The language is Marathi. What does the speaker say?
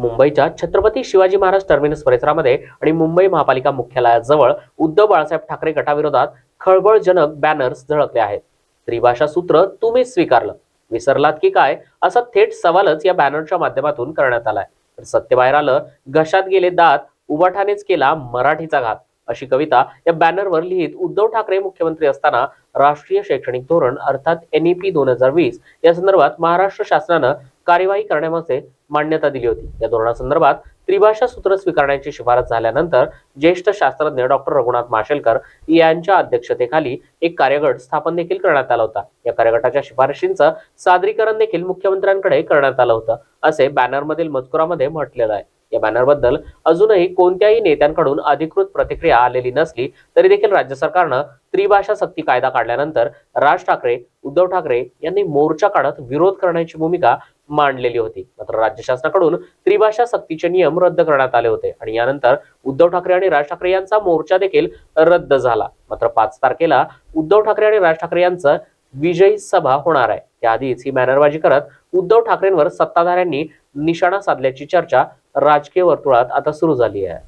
मुंबईच्या छत्रपती शिवाजी महाराज टर्मिनस परिसरामध्ये आणि मुंबई महापालिका मुख्यालयाजवळ उद्धव बाळासाहेब ठाकरे गटाविरोधात खळबळजनक बॅनर्स झळकले आहेत। त्रिभाषा सूत्र तुम्ही स्वीकारलं, विसरलात की काय, असा थेट सवालच या बॅनरच्या माध्यमातून करण्यात आलाय। तर सत्य बाहेर आलं, घशात गेले दात, उबाठानेच केला मराठीचा घात, अशी कविता या बॅनरवर लिहित उद्धव ठाकरे मुख्यमंत्री असताना राष्ट्रीय शैक्षणिक धोरण अर्थात NEP 2020 या संदर्भात महाराष्ट्र शासनानं कार्यवाही करण्यामध्ये मान्यता दिली होती। या धोरणासंदर्भात त्रिभाषा सूत्र स्वीकारण्याची शिफारस झाल्यानंतर ज्येष्ठ शास्त्रज्ञ डॉक्टर रघुनाथ माशेलकर यांच्या अध्यक्षतेखाली एक कार्यगट स्थापन देखील करण्यात आला होता। या कार्यगटाच्या शिफारशींचं सादरीकरण देखील मुख्यमंत्र्यांकडे करण्यात आलं होतं, असे बॅनरमधील मजकुरामध्ये म्हटलेलं आहे। या बॅनरबद्दल अजूनही कोणत्याही नेत्यांकडून अधिकृत प्रतिक्रिया आलेली नसली तरी देखील राज्य सरकारनं त्रिभाषा सक्ती कायदा काढल्यानंतर उद्धव ठाकरे यांनी मोर्चा काढत विरोध करण्याची भूमिका मांडलेली होती। मात्र राज्य शासनाकडून त्रिभाषा सक्तीचे नियम रद्द करण्यात आले होते आणि यानंतर उद्धव ठाकरे आणि राज ठाकरे यांचा मोर्चा देखील रद्द झाला। मात्र 5 तारखेला उद्धव ठाकरे आणि राज ठाकरे यांचं विजयी सभा होणार आहे। त्याआधीच ही बॅनरबाजी करत उद्धव ठाकरेंवर सत्ताधाऱ्यांनी निशाणा साधल्याची चर्चा राजकीय वर्तुळात आता सुरू झाली आहे।